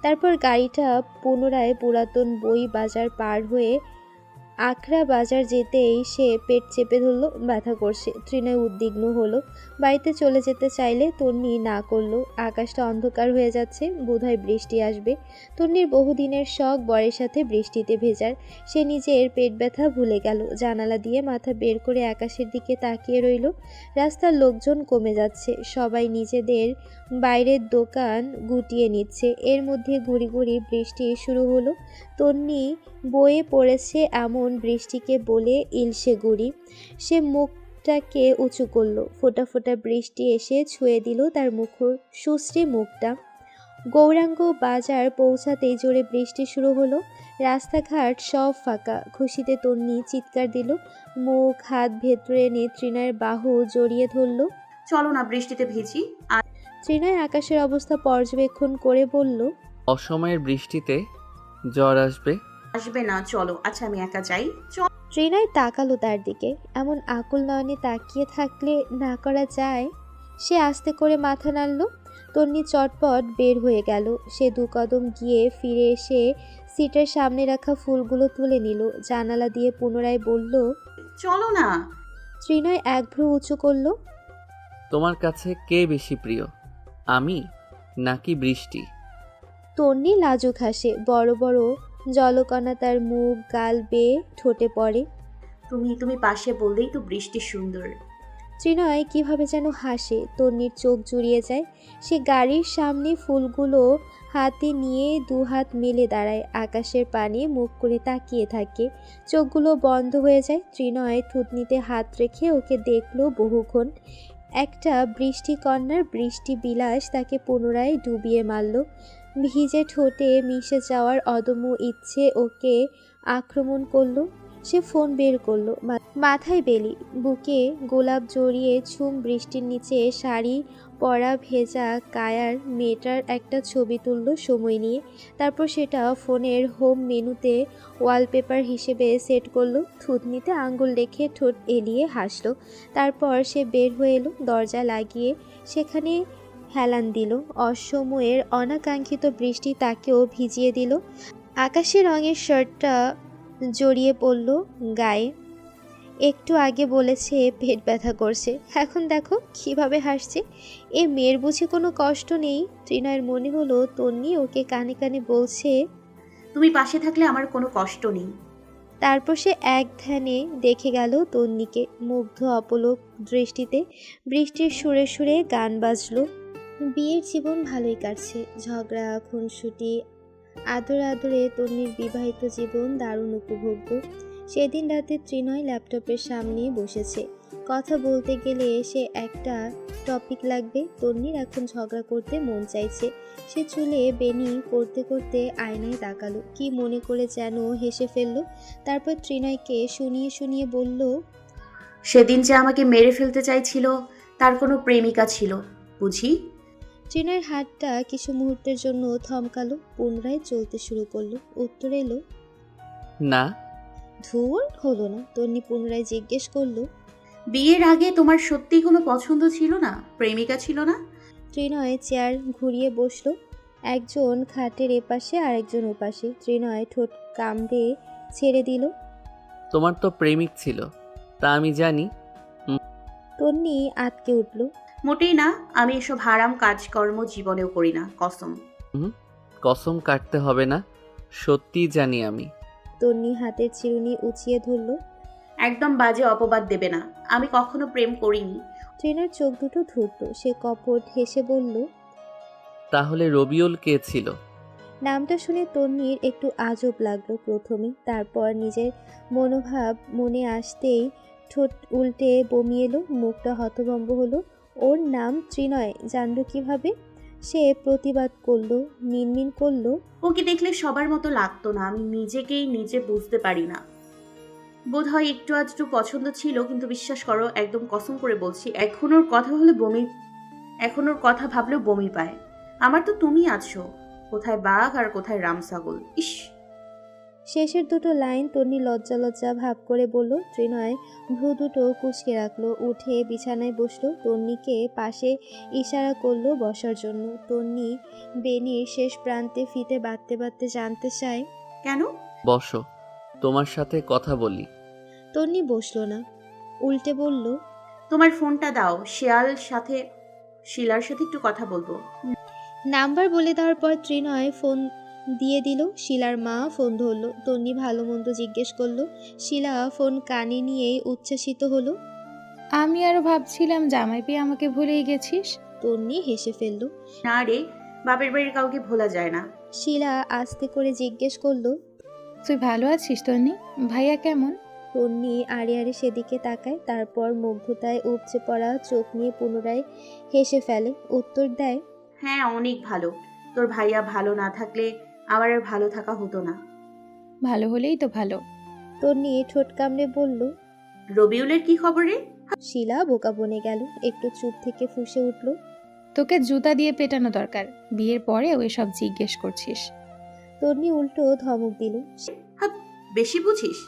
তারপর গাড়িটা পুনরায় পুরাতন বই বাজার পার হয়ে আখড়া বাজার যেতেই সে পেট চেপে ধরলো, ব্যথা করছে। ত্রিনয় উদ্বিগ্ন হলো। বাড়িতে চলে যেতে চাইলে তন্নি না করলো। আকাশটা অন্ধকার হয়ে যাচ্ছে, বোধহয় বৃষ্টি আসবে। তন্নির বহুদিনের শখ বরের সাথে বৃষ্টিতে ভেজার। সে নিজের পেট ব্যথা ভুলে গেল। জানালা দিয়ে মাথা বের করে আকাশের দিকে তাকিয়ে রইল। রাস্তার লোকজন কমে যাচ্ছে, সবাই নিজেদের বাইরের দোকান গুটিয়ে নিচ্ছে। এর মধ্যে গুড়ি গুড়ি বৃষ্টি শুরু হলো। তন্নি বয়ে পড়েছে এমন বৃষ্টিকে বলে ইলশে গুড়ি। সে মুখটাকে উঁচু করলো। ফোঁটা ফোঁটা বৃষ্টি এসে ছুঁয়ে দিল তার সুশ্রী মুখটা। গৌরাঙ্গ বাজার পৌঁছাতেই জোরে বৃষ্টি শুরু হলো। রাস্তাঘাট সব ফাঁকা। খুশিতে তন্নি চিৎকার দিল। মুখ হাত ভেতরে এনে ত্রিনয়ের বাহু জড়িয়ে ধরল। চলো না বৃষ্টিতে ভিজি। ত্রিনয় আকাশের অবস্থা পর্যবেক্ষণ করে বলল, অসময়ের বৃষ্টিতে জ্বর আসবে। আসবে না, চলো। আচ্ছা আমি একা যাই। ত্রিনয় তাকালো তার দিকে। এমন আকুল নয়নে তাকিয়ে থাকলে না করা যায়। সে আস্তে করে মাথা নাড়ল। তন্নি চটপট বের হয়ে গেল। সে 2 কদম গিয়ে ফিরে এসে সিটের সামনে রাখা ফুলগুলো তুলে নিল। জানালা দিয়ে পুনরায় বলল, চলো না। ত্রিনয় এক ভ্রু উঁচু করল। তোমার কাছে কে বেশি প্রিয়, আমি নাকি বৃষ্টি? তন্নি লাজুক হাসে। বড় বড় জলকণা তার মুখ গাল বেয়ে ঠোঁটে পড়ে। তুমি পাশে বললেই তো বৃষ্টি সুন্দর। ত্রিনয় কিভাবে যেন হাসে। তন্নির চোখ জুড়িয়ে যায়। সে গাড়ির সামনে ফুলগুলো হাতে নিয়ে 2 হাত মেলে দাঁড়ায়। আকাশের পানে মুখ করে তাকিয়ে থাকে। চোখগুলো বন্ধ হয়ে যায়। ত্রিনয় থুতনিতে হাত রেখে ওকে দেখলো বহুক্ষণ। একটা বৃষ্টিকন্যার বৃষ্টি বিলাস তাকে পুনরায় ডুবিয়ে মারল। ভিজে ঠোঁটে মিশে যাওয়ার অদম্য ইচ্ছে ওকে আক্রমণ করলো। সে ফোন বের করলো। মাথায় বেলি, বুকে গোলাপ জড়িয়ে বৃষ্টির নিচে শাড়ি পরা ভেজা কায়ার মেয়েটার একটা ছবি তুললো সময় নিয়ে। তারপর সেটা ফোনের হোম মেনুতে ওয়ালপেপার হিসেবে সেট করলো। থুতনিতে আঙ্গুল রেখে ঠোঁট এলিয়ে হাসলো। তারপর সে বের হয়ে এলো। দরজা লাগিয়ে সেখানে হেলান দিল। অসময়ের অনাকাঙ্ক্ষিত বৃষ্টি তাকেও ভিজিয়ে দিল। আকাশি রঙের শার্টটা জড়িয়ে পড়ল গায়ে। একটু আগে বলেছে পেট ব্যথা করছে, এখন দেখো কিভাবে হাসছে। এ মেয়ের বুঝি কোনো কষ্ট নেই? ত্রিনয়ের মনে হলো তন্নি ওকে কানে কানে বলছে। তুমি পাশে থাকলে আমার কোনো কষ্ট নেই। তারপর সে এক ধ্যানে দেখে গেল তন্নিকে, মুগ্ধ অপলক দৃষ্টিতে। বৃষ্টির সুরে সুরে গান বাজলো। বিয়ের জীবন ভালোই কাটছে। ঝগড়া খুনসুটি আদরে আদরে তন্নির বিবাহিত জীবন দারুণ উপভোগ্য। সেদিন রাতে ত্রিনয় ল্যাপটপের সামনে বসেছে। কথা বলতে গেলে সে একটা টপিক লাগবে। তন্নির এখন ঝগড়া করতে মন চাইছে। সে চুলে বেনি করতে করতে আয়নায় তাকালো। কি মনে করে যেন হেসে ফেলল। তারপর ত্রিনয়কে শুনিয়ে শুনিয়ে বলল, সেদিন যে আমাকে মেরে ফেলতে চাইছিল তার কোনো প্রেমিকা ছিল বুঝি? ত্রিনয়ের হাতটা কিছু মুহূর্তের জন্য থমকালো, পুনরায় চলতে শুরু করলো। উত্তর এলো, না। ধুর, হলো না। তন্নি পুনরায় জিজ্ঞেস করলো, বিয়ের আগে তোমার সত্যি কোনো পছন্দ ছিল না, প্রেমিকা ছিল না? ত্রিনয় চেয়ার ঘুরিয়ে বসলো। একজন খাটের এপাশে আর একজন ওপাশে। ত্রিনয় ঠোঁট কামড়ে ছেড়ে দিল। তোমার তো প্রেমিক ছিল, তা আমি জানি। তন্নি আটকে উঠল। মোটেই না, আমি এসব হারাম কাজকর্ম জীবনেও করি না, কসম। কসম কাটতে হবে না, সত্যি জানি আমি। তন্নি হাতের চিরুনি উঁচিয়ে ধরল। একদম বাজে অপবাদ দেবে না, আমি কখনো প্রেম করিনি। ট্রেনার চোখ দুটো ধরত। সে কপট হেসে বলল, তাহলে রবিউল কে ছিল? নামটা শুনে তন্নির একটু আজব লাগলো প্রথমে। তারপর নিজের মনোভাব মনে আসতেই ঠোঁট উল্টে বমি এলো, মুখটা হতভম্ব হলো। ওর নাম ত্রিনয় জানলো কিভাবে? সে প্রতিবাদ করলো, মিনমিন করলো, ওকে দেখলে সবার মতো লাগতো না, আমি নিজেকেই নিজে বুঝতে পারি না। বোধহয় একটু আধটু পছন্দ ছিল, কিন্তু বিশ্বাস করো, একদম কসম করে বলছি, এখন ওর কথা ভাবলেও বমি পায়। আমার তো তুমি আছো, কোথায় বাঘ আর কোথায় রাম ছাগল। ইস, শেষের দুটো লাইন তন্নি লজ্জা লজ্জা ভাব করে বলল। ত্রিনয় ভ্রু দুটো কুঁচকে রাখলো, উঠে বিছানায় বসলো। তন্নিকে পাশে ইশারা করলো বসার জন্য। তন্নি বেনির শেষ প্রান্তে ফিতে বাঁধতে বাঁধতে জানতে চায়, কেন? বসো, তোমার সাথে কথা বলি। তন্নি বসলো না, উল্টে বলল, তোমার ফোনটা দাও, শিলার সাথে একটু কথা বলবো। নাম্বার বলে দেওয়ার পর ত্রিনয় ফোন দিয়ে দিল। শিলার মা ফোন ধরলো। তন্নি ভালো মন্দ জিজ্ঞেস করলো। শিলা ফোন কানে নিয়েই উচ্ছ্বাসিত হলো। আমি আরো ভাবছিলাম জামাই পেয়ে আমাকে ভুলেই গেছিস। তন্নি হেসে ফেলল। না রে, বাপের বাড়ির কাউকে ভোলা যায় না। শিলা আস্তে করে জিজ্ঞেস করলো, তুই ভালো আছিস তন্নি? ভাইয়া কেমন? তন্নি আড়ে আড়ে সেদিকে তাকায়, তারপর মুগ্ধতায় উপচে পড়া চোখ নিয়ে পুনরায় হেসে ফেলে। উত্তর দেয়, হ্যাঁ, অনেক ভালো। তোর ভাইয়া ভালো না থাকলে আমার আর ভালো থাকা হতো না। ভালো হলেই তো ভালো। তন্নি ঠোঁট কামড়ে বলল। রবিউলের কি খবর রে? শিলা বোকা বনে গেল, একটু চুপ থেকে ফুঁসে উঠল, তোকে জুতা দিয়ে পেটানো দরকার, বিয়ের পরেও এসব জিজ্ঞেস করছিস। তন্নি উল্টো ধমক দিল। হাব, বেশি বুঝিস?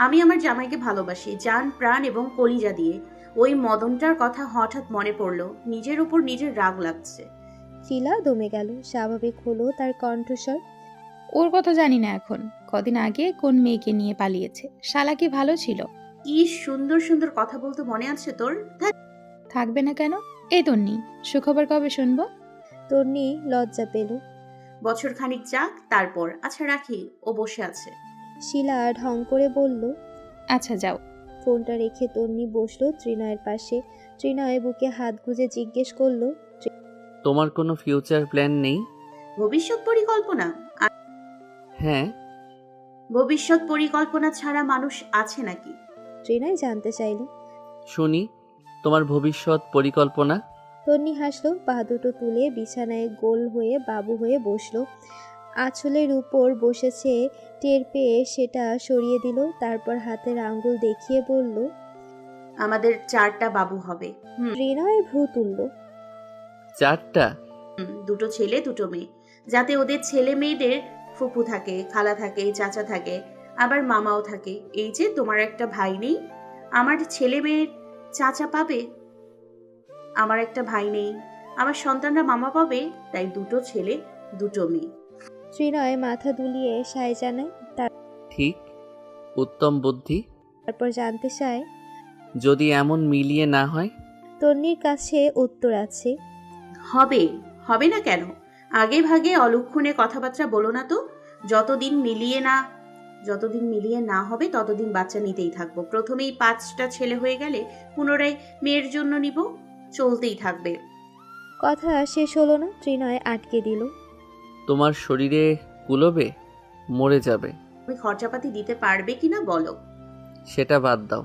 আমি আমার জামাইকে ভালোবাসি জান প্রাণ এবং কলিজা দিয়ে। ওই মদনটার কথা হঠাৎ মনে পড়লো, নিজের উপর নিজের রাগ লাগছে। শিলা দমে গেল, স্বাভাবিক হলো তার কণ্ঠস্বর। ওর কথা জানি না এখন। কদিন আগে কোন মেয়েকে নিয়ে পালিয়েছে। শালা কি ভালো ছিল? কি সুন্দর সুন্দর কথা বলতে মনে আছে তোর? ধ্যাৎ। থাকবে না কেন? এই তন্নি, সুখবর কবে শুনবো? তন্নি লজ্জা পেল। বছর খানিক যাক তারপর। আচ্ছা রাখি, ও বসে আছে। শিলা ঢং করে বলল। আচ্ছা যাও। ফোনটা রেখে তন্নি বসলো ত্রিনয়ের পাশে। ত্রিনয় বুকে হাত গুজে জিজ্ঞেস করলো, তোমার কোনো ফিউচার প্ল্যান নেই? ভবিষ্যৎ পরিকল্পনা? হ্যাঁ। ভবিষ্যৎ পরিকল্পনা ছাড়া মানুষ আছে নাকি? ত্রিনয় জানতে চাইল। শুনি তোমার ভবিষ্যৎ পরিকল্পনা। তন্নি হাসলো, পা দুটো তুলে বিছানায় গোল হয়ে বাবু হয়ে বসলো। আঁচলের উপর বসেছে টের পেয়ে সেটা সরিয়ে দিল, তারপর হাতের আঙ্গুল দেখিয়ে বলল, আমাদের 4টা বাবু হবে। ত্রিনয় ভ্রু তুলল। 4টা? দুটো ছেলে দুটো মেয়ে, যাতে ওদের ছেলে মেয়েদের ফুপু থাকে, খালা থাকে, চাচা থাকে, আবার মামাও থাকে। এই যে তোমার একটা ভাই নেই, আমার ছেলে মেয়ের চাচা পাবে। আমার একটা ভাই নেই, আমার সন্তানরা মামা পাবে। তাই দুটো ছেলে দুটো মেয়ে। ত্রিনয় মাথা দুলিয়ে সায় জানায়, ঠিক, উত্তম বুদ্ধি। তারপর জানতে চায়, যদি এমন মিলিয়ে না হয়? তন্নির কাছে উত্তর আছে। হবে, হবে না কেন? আগে ভাগে অলক্ষণে কথাবার্তা বলো না তো। যতদিন মিলিয়ে না হবে ততদিন বাচ্চা নিতেই থাকবো। প্রথমেই 5টা ছেলে হয়ে গেলে পুনরায় মেয়ের জন্য নিব, চলতেই থাকবে। কথা শেষ হলো না, ত্রিনয় আটকে দিল। তোমার শরীরে কুলোবে? মরে যাবে। তুমি খরচাপাতি দিতে পারবে কিনা বলো। সেটা বাদ দাও,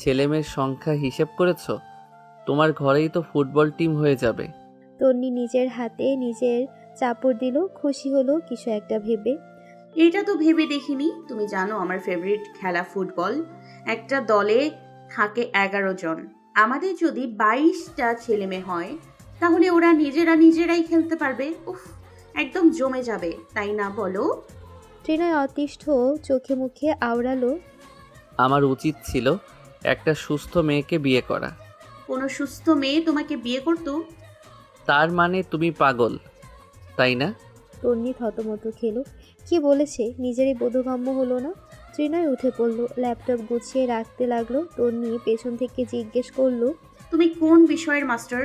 ছেলেমেয়ের সংখ্যা হিসেব করেছো? তোমার ঘরেই তো ফুটবল টিম হয়ে যাবে। তন্নি নিজের হাতে নিজের চাপড় দিল, খুশি হলো কিছু একটা ভেবে। এটা তো ভেবে দেখিনি। তুমি জানো আমার ফেভারিট খেলা ফুটবল। একটা দলে থাকে 11 জন। আমাদের যদি 22টা ছেলে মেয়ে হয় তাহলে ওরা নিজেরাই খেলতে পারবে। উফ, একদম জমে যাবে, তাই না বলো? ত্রিনয় অতিষ্ঠ চোখে মুখে আওড়ালো, আমার উচিত ছিল একটা সুস্থ মেয়েকে বিয়ে করা। কোনো সুস্থ মেয়ে তোমাকে বিয়ে করতো? তার মানে তুমি পাগল, তাই না? তন্নি থতমত খেলো। কি বলেছে নিজেরই বোধগম্য হলো না। ত্রিনয় উঠে পড়লো, ল্যাপটপ গুছিয়ে রাখতে লাগলো। তন্নি পেছন থেকে জিজ্ঞেস করলো, তুমি কোন বিষয়ের মাস্টার?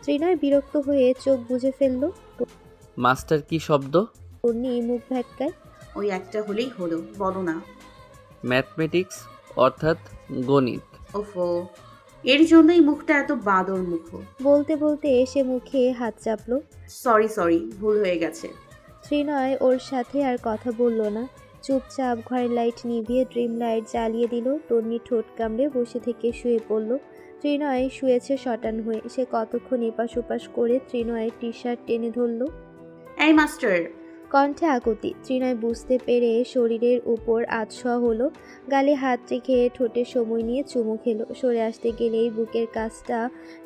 ত্রিনয় বিরক্ত হয়ে চোখ বুজে ফেললো। মাস্টার কি শব্দ? তন্নি মুখ ভ্যাটকায়। ওই একটা হলেই হলো, বলো না। ম্যাথমেটিক্স, অর্থাৎ গণিত। ওফো, এর জন্যই মুখটা এত বাদর মুখ। বলতে বলতে এসে মুখে হাত চাপলো। সরি, ভুল হয়ে গেছে। ত্রিনয় ওর সাথে আর কথা বলল না, চুপচাপ ঘরের লাইট নিভিয়ে ড্রিম লাইট জ্বালিয়ে দিল। তন্নি ঠোঁট কামড়ে বসে থেকে শুয়ে পড়ল। ত্রিনয় শুয়েছে শটান হয়ে। সে কতক্ষণ এপাশ ওপাশ করে ত্রিনয়ের টি শার্ট টেনে ধরল। এই মাস্টার। কণ্ঠে আকুতি। ত্রিনয় বুঝতে পেরে শরীরের উপর আধশোয়া হলো, গালে হাত রেখে ঠোঁটে সময় নিয়ে চুমু খেলো। সরে আসতে গেলেই বুকের কাছটা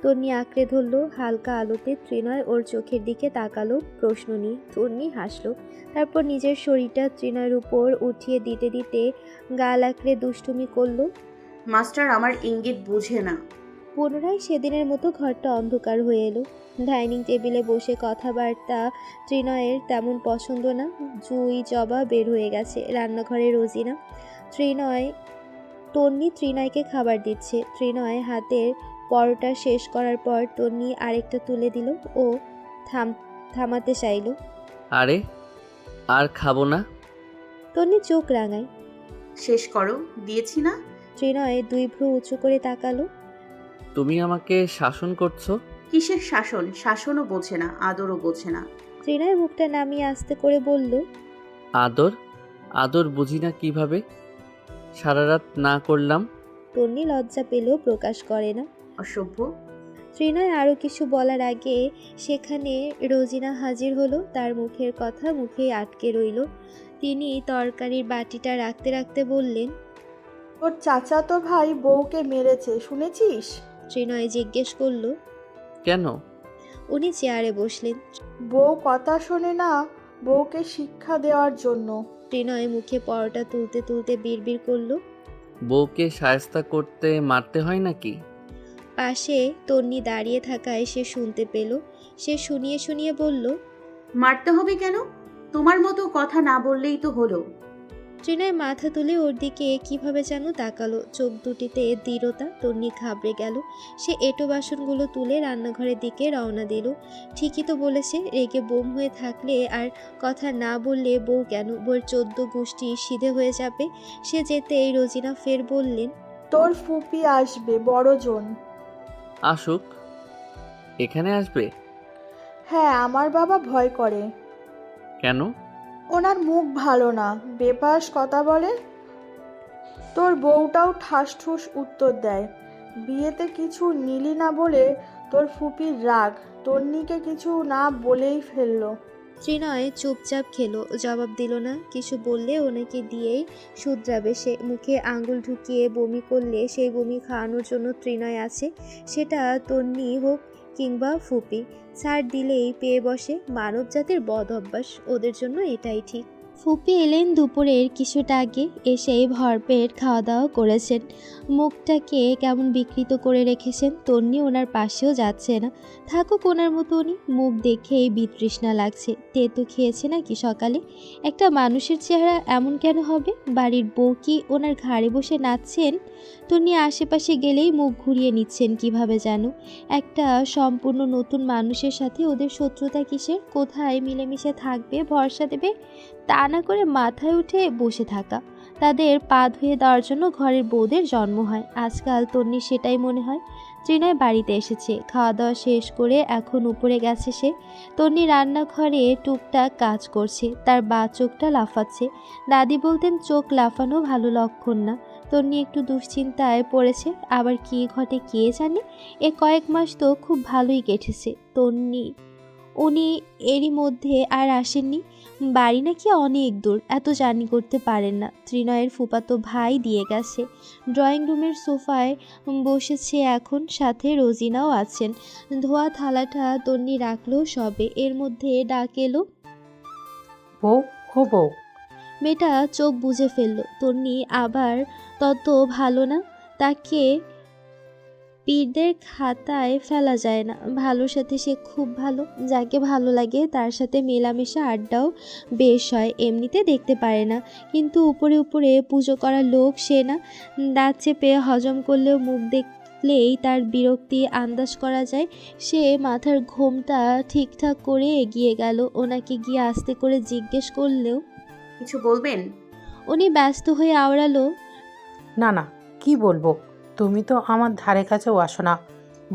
তন্নি আঁকড়ে ধরলো। হালকা আলোতে ত্রিনয় ওর চোখের দিকে তাকালো প্রশ্ন নিয়ে। তন্নি হাসলো, তারপর নিজের শরীরটা ত্রিনয়ের উপর উঠিয়ে দিতে দিতে গাল আঁকড়ে দুষ্টুমি করলো। মাস্টার আমার ইঙ্গিত বুঝে না। পুনরায় সেদিনের মতো ঘরটা অন্ধকার হয়ে এলো। ডাইনিং টেবিলে বসে কথাবার্তা ত্রিনয়ের তেমন পছন্দ না। জুই জবা বের হয়ে গেছে। রান্নাঘরে রোজিনা। তন্নি ত্রিনয়কে খাবার দিচ্ছে। ত্রিনয় হাতের পরোটা শেষ করার পর তন্নি আরেকটা তুলে দিল। ও থামাতে চাইল। আরে আর খাবো না। তন্নি চোখ রাঙায়। শেষ করো, দিয়েছি না। ত্রিনয় দুই ভ্রু উঁচু করে তাকালো। তুমি আমাকে শাসন করছো? কিসের শাসন? শাসনও বোঝে না, আদরও বোঝে না। ত্রিনয় মুখটা নামিয়ে আস্তে করে বলল, আদর? আদর বুঝি না কিভাবে? সারা রাত না করলাম। তন্নি লজ্জা পেলেও প্রকাশ করে না। অসভ্য। ত্রিনয় আরও কিছু বলার আগে সেখানে রোজিনা হাজির হলো। তার মুখের কথা মুখেই আটকে রইল। তিনি তরকারির বাটিটা রাখতে রাখতে বললেন, তোর চাচাতো ভাই বউকে মেরেছে, শুনেছিস? ত্রিনয় জিজ্ঞেস করল। কেন? উনি চেয়ারে বসলেন। বউ কথা শোনে না, বউকে শিক্ষা দেওয়ার জন্য। ত্রিনয় মুখে পরোটা তুলতে তুলতে বিড়বিড় করল। বউকে শায়েস্তা করতে মারতে হয় নাকি? পাশে তন্নি দাঁড়িয়ে থাকায় সে শুনতে পেল। সে শুনিয়ে শুনিয়ে বলল, মারতে হবে কেন? তোমার মতো কথা না বললেই তো হলো। ত্রিনয় মাথা তুলে ওর দিকে কিভাবে যেন তাকালো। চোখ দুটিতে দৃঢ়তা। তন্নি ঘাবড়ে গেল। সে এঁটো বাসনগুলো তুলে রান্নাঘরের দিকে রওনা দিল। ঠিকই তো বলেছে, রেগে বোম হয়ে থাকলে আর কথা না বললে বউ কেন, বউয়ের 14 গোষ্ঠী সিধে হয়ে যাবে। সে যেতেই রোজিনা ফের বললেন, তোর ফুপি আসবে, বড়জন। আসুক। এখানে আসবে? হ্যাঁ, আমার বাবা ভয় করে। কেন? ওনার মুখ ভালো না, বেপাস কথা বলে। তোর বউটাও ঠাস ঠুস উত্তর দেয়। বিয়েতে কিছু নিলি না বলে তোর ফুপির রাগ, তন্নিকে কিছু না বলেই ফেললো। ত্রিনয় চুপচাপ খেলো, জবাব দিল না। কিছু বললে ওনাকে দিয়েই শুধরাবে সে। মুখে আঙুল ঢুকিয়ে বমি করলে সেই বমি খাওয়ানোর জন্য ত্রিনয় আছে। সেটা তন্নি হোক কিংবা ফুপি, ছাড় দিলেই পেয়ে বসে। মানব জাতির বদ অভ্যাস, ওদের জন্য এটাই ঠিক। ফুপি এলেন দুপুরের কিছুটা আগে। এসেই ভরপেট খাওয়া দাওয়া করেছেন। মুখটাকে কেমন বিকৃত করে রেখেছেন। তন্নি ওনার পাশেও যাচ্ছে না। থাকুক ওনার মতো উনি। মুখ দেখেই বিতৃষ্ণা লাগছে। তেতো খেয়েছে নাকি সকালে? একটা মানুষের চেহারা এমন কেন হবে? বাড়ির বউ কি ওনার ঘাড়ে বসে নাচছেন? তন্নি আশেপাশে গেলেই মুখ ঘুরিয়ে নিচ্ছেন কিভাবে যেন। একটা সম্পূর্ণ নতুন মানুষের সাথে ওদের শত্রুতা কিসের? কোথায় মিলেমিশে থাকবে, ভরসা দেবে? তা না করে মাথায় উঠে বসে থাকা। তাদের পা ধুয়ে দেওয়ার জন্য ঘরের বউদের জন্ম হয়। আজকাল তন্নির সেটাই মনে হয়। ত্রিনয় বাড়িতে এসেছে, খাওয়া দাওয়া শেষ করে এখন উপরে গেছে সে। তন্নি রান্নাঘরে টুকটাক কাজ করছে। তার বা চোখটা লাফাচ্ছে। দাদি বলতেন চোখ লাফানো ভালো লক্ষণ না। তন্নি একটু দুশ্চিন্তায় পড়েছে। আবার কী ঘটে কে জানে। এ কয়েক মাস তো খুব ভালোই কেটেছে। উনি এরই মধ্যে আর আসেননি। বাড়ি নাকি অনেক দূর, এত জার্নি করতে পারেন না। ত্রিনয়ের ফুফাতো ভাই দিয়ে গেছে। ড্রয়িং রুমের সোফায় বসেছে এখন, সাথে রোজিনাও আছেন। ধোয়া থালাটা তন্নি রাখলো সবে, এর মধ্যে ডাক এলো। বউ, ও বউ। মেয়েটা চোখ বুজে ফেললো। তন্নি আবার তত ভালো না। তাকে পীরদের খাতায় ফেলা যায় না। ভালোর সাথে সে খুব ভালো। যাকে ভালো লাগে তার সাথে মেলামেশা আড্ডাও বেশ হয়। এমনিতে দেখতে পারে না, কিন্তু উপরে উপরে পুজো করা লোক সে না। দাঁত চেপে হজম করলেও মুখ দেখলেই তার বিরক্তি আন্দাজ করা যায়। সে মাথার ঘোমটা ঠিকঠাক করে এগিয়ে গেল। ওনাকে গিয়ে আস্তে করে জিজ্ঞেস করলেও কিছু বলবেন? উনি ব্যস্ত হয়ে আওড়ালো, না না, কি বলবো? তুমি তো আমার ধারে কাছেও আসো না।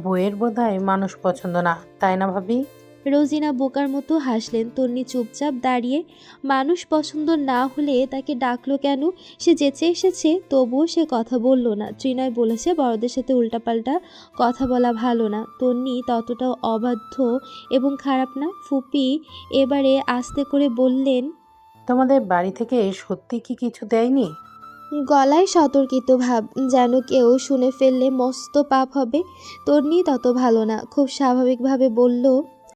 বইয়ের বোধহয় মানুষ পছন্দ না, তাই না ভাবি? রোজিনা বোকার মতো হাসলেন। তন্নি চুপচাপ দাঁড়িয়ে। মানুষ পছন্দ না হলে তাকে ডাকলো কেন? সে যেচে এসেছে, তবুও সে কথা বলল না। ত্রিনয় বলেছে বড়দের সাথে উল্টাপাল্টা কথা বলা ভালো না। তন্নি ততটাও অবাধ্য এবং খারাপ না। ফুপি এবারে আস্তে করে বললেন, তোমাদের বাড়ি থেকে সত্যি কি কিছু দেয়নি? গলায় সতর্কিত ভাব, যেন কেউ শুনে ফেললে মস্ত পাপ হবে। তন্নি তত ভালো না, খুব স্বাভাবিকভাবে বলল,